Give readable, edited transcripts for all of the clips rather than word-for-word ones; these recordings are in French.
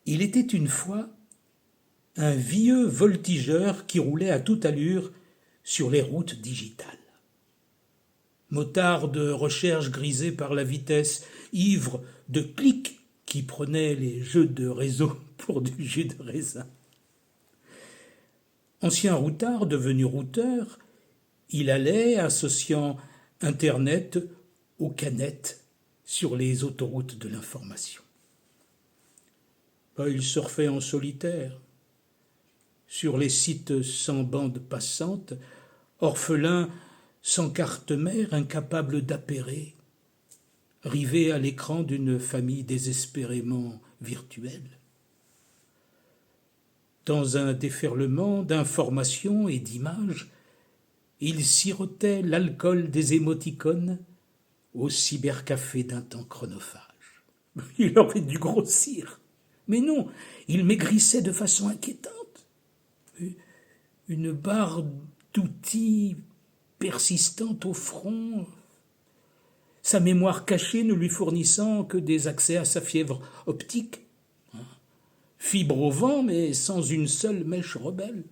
Il était une fois un vieux voltigeur qui roulait à toute allure sur les routes digitales. Motard de recherche grisé par la vitesse, ivre de clics qui prenaient les jeux de réseau pour du jus de raisin. Ancien routard devenu routeur, il allait associant Internet aux canettes sur les autoroutes de l'information. Il surfait en solitaire, sur les sites sans bande passante, orphelin sans carte mère, incapable d'appairer, rivé à l'écran d'une famille désespérément virtuelle. Dans un déferlement d'informations et d'images, il sirotait l'alcool des émoticônes au cybercafé d'un temps chronophage. Il aurait dû grossir. Mais non, il maigrissait de façon inquiétante. Une barre d'outils persistante au front, sa mémoire cachée ne lui fournissant que des accès à sa fièvre optique. Fibre au vent, mais sans une seule mèche rebelle.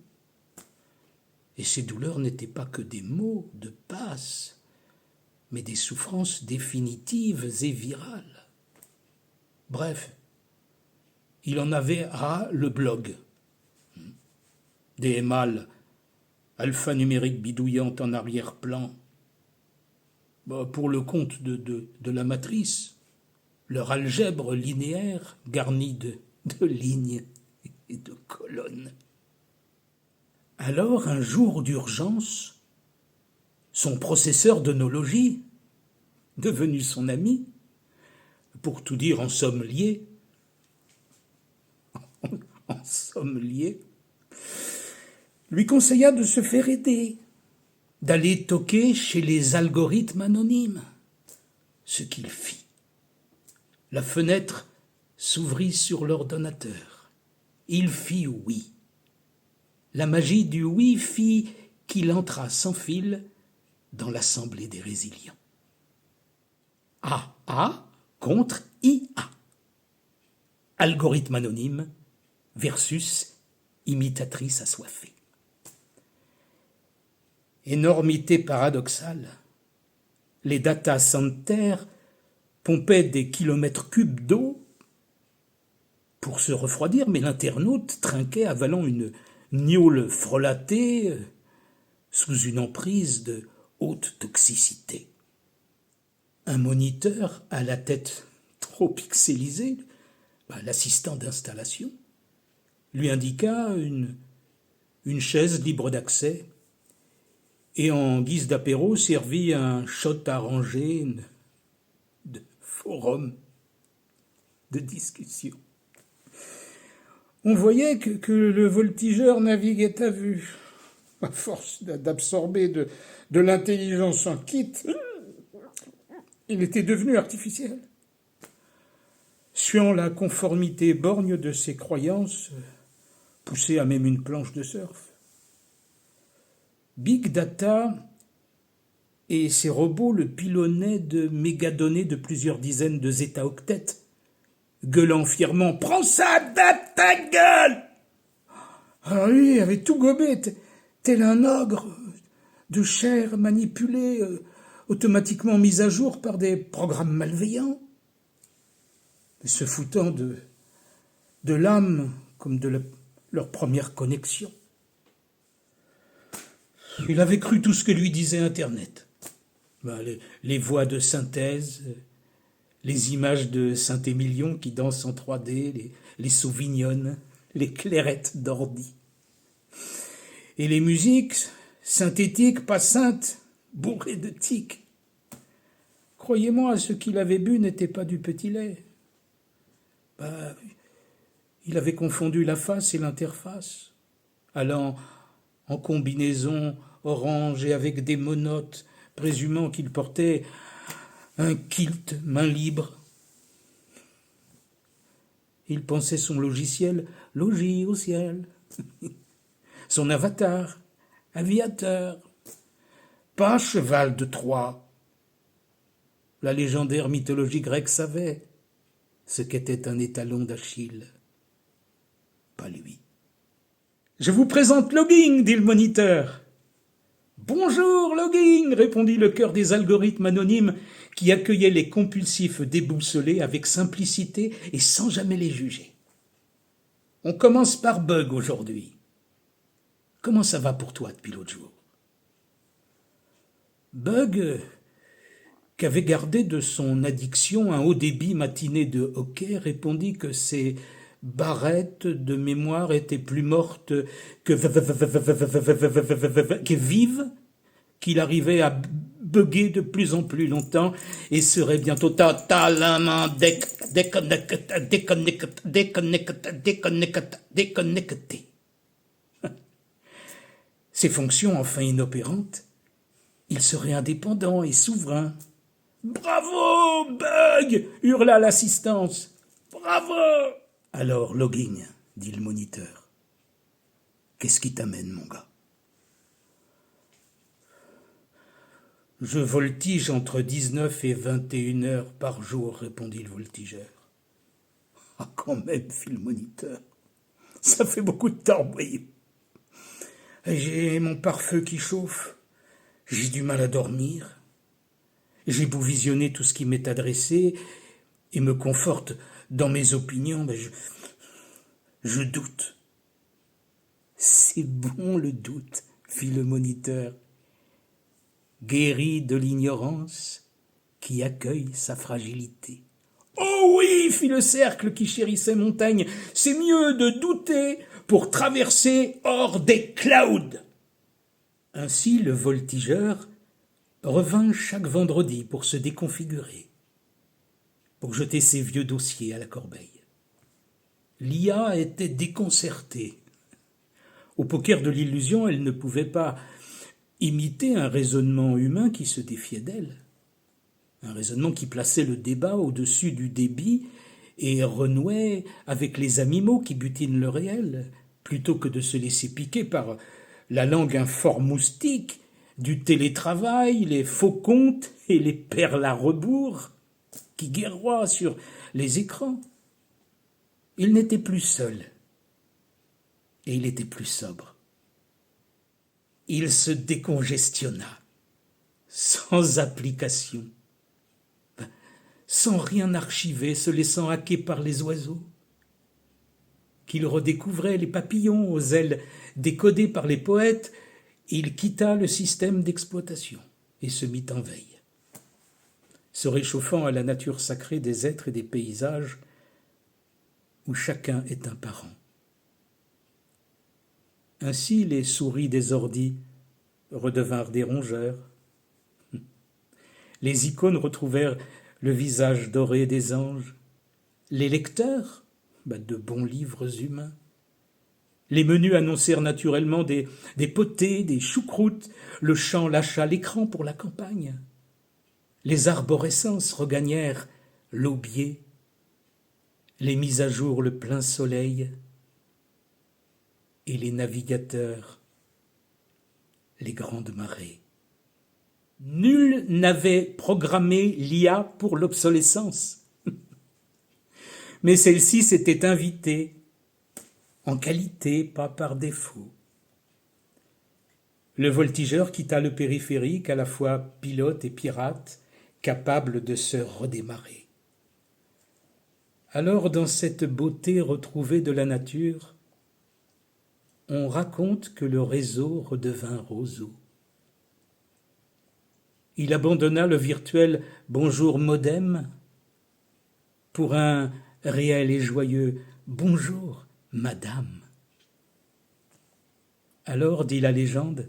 Et ces douleurs n'étaient pas que des maux de passe, mais des souffrances définitives et virales. Bref, il en avait ras le blog. Des mâles alphanumériques bidouillant en arrière-plan, pour le compte de la matrice, leur algèbre linéaire garnie de lignes et de colonnes. Alors, un jour d'urgence, son processeur d'onologie, devenu son ami, pour tout dire en somme liée, lui conseilla de se faire aider, d'aller toquer chez les algorithmes anonymes. Ce qu'il fit. La fenêtre s'ouvrit sur l'ordonnateur. Il fit oui. La magie du oui fit qu'il entra sans fil dans l'assemblée des résilients. AA contre IA. Algorithme anonyme versus imitatrice assoiffée. Énormité paradoxale, les data centers pompaient des kilomètres cubes d'eau pour se refroidir, mais l'internaute trinquait avalant une gnôle frelatée sous une emprise de haute toxicité. Un moniteur à la tête trop pixelisée, l'assistant d'installation, lui indiqua une chaise libre d'accès et en guise d'apéro servit un shot arrangé de forum de discussion. On voyait que le voltigeur naviguait à vue. À force d'absorber de l'intelligence en kit, il était devenu artificiel. Suant la conformité borgne de ses croyances, poussé à même une planche de surf. Big Data et ses robots le pilonnaient de mégadonnées de plusieurs dizaines de zétaoctets, gueulant fièrement « Prends ça de ta gueule !» Alors lui avait tout gobé, tel un ogre de chair manipulée, automatiquement mise à jour par des programmes malveillants, se foutant de l'âme comme de leur première connexion. Il avait cru tout ce que lui disait Internet. Les voix de synthèse, les images de Saint-Émilion qui dansent en 3D, les sauvignonnes, les clairettes d'ordi. Et les musiques synthétiques, pas saintes, bourrées de tics. Croyez-moi, ce qu'il avait bu n'était pas du petit lait. Il avait confondu la face et l'interface, allant en combinaison orange et avec des monotes, présumant qu'il portait un kilt main libre. Il pensait son logiciel logis au ciel, son avatar aviateur, pas cheval de Troie. La légendaire mythologie grecque savait ce qu'était un étalon d'Achille. Pas lui. « Je vous présente Logging, dit le moniteur. « Bonjour, Logging, répondit le chœur des algorithmes anonymes qui accueillaient les compulsifs déboussolés avec simplicité et sans jamais les juger. On commence par Bug aujourd'hui. Comment ça va pour toi depuis l'autre jour ? Bug, qu'avait gardé de son addiction un haut débit matiné de hockey, répondit que ses barrettes de mémoire étaient plus mortes que vives, qu'il arrivait à bugger de plus en plus longtemps et serait bientôt totalement déconnecté. Ses fonctions enfin inopérantes, il serait indépendant et souverain. « Bravo, Bug !» hurla l'assistance. « Bravo !» Alors, Logging, dit le moniteur. « Qu'est-ce qui t'amène, mon gars ?» « Je voltige entre 19 et 21 heures par jour, répondit le voltigeur. « Ah, quand même, fit le moniteur. Ça fait beaucoup de temps, voyez. J'ai mon pare-feu qui chauffe. J'ai du mal à dormir. J'ai beau visionner tout ce qui m'est adressé et me conforte dans mes opinions, mais je doute. »« C'est bon le doute, fit le moniteur, guéri de l'ignorance qui accueille sa fragilité. »« Oh oui, fit le cercle qui chérissait Montaigne, c'est mieux de douter pour traverser hors des clouds. » Ainsi le voltigeur revint chaque vendredi pour se déconfigurer, pour jeter ses vieux dossiers à la corbeille. L'IA était déconcertée. Au poker de l'illusion, elle ne pouvait pas imiter un raisonnement humain qui se défiait d'elle, un raisonnement qui plaçait le débat au-dessus du débit et renouait avec les animaux qui butinent le réel, plutôt que de se laisser piquer par la langue informoustique du télétravail, les faux comptes et les perles à rebours qui guerroient sur les écrans. Il n'était plus seul et il était plus sobre. Il se décongestionna, sans application, sans rien archiver, se laissant hacker par les oiseaux, qu'il redécouvrait les papillons aux ailes décodées par les poètes. Il quitta le système d'exploitation et se mit en veille, se réchauffant à la nature sacrée des êtres et des paysages où chacun est un parent. Ainsi les souris des ordis redevinrent des rongeurs. Les icônes retrouvèrent le visage doré des anges. Les lecteurs, de bons livres humains. Les menus annoncèrent naturellement des potées, des choucroutes. Le champ lâcha l'écran pour la campagne. Les arborescences regagnèrent l'aubier. Les mises à jour le plein soleil. Et les navigateurs, les grandes marées. Nul n'avait programmé l'IA pour l'obsolescence. Mais celle-ci s'était invitée, en qualité, pas par défaut. Le voltigeur quitta le périphérique, à la fois pilote et pirate, capable de se redémarrer. Alors, dans cette beauté retrouvée de la nature, on raconte que le réseau redevint roseau. Il abandonna le virtuel « bonjour modem » pour un réel et joyeux « bonjour madame ». Alors, dit la légende,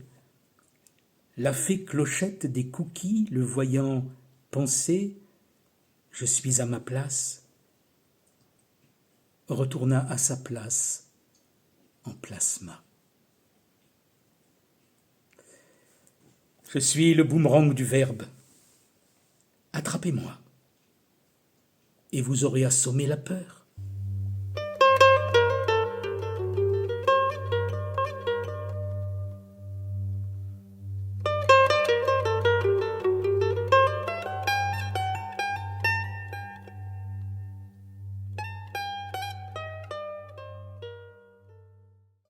la fée Clochette des cookies, le voyant penser « je suis à ma place », retourna à sa place en plasma. Je suis le boomerang du verbe. Attrapez-moi, et vous aurez assommé la peur.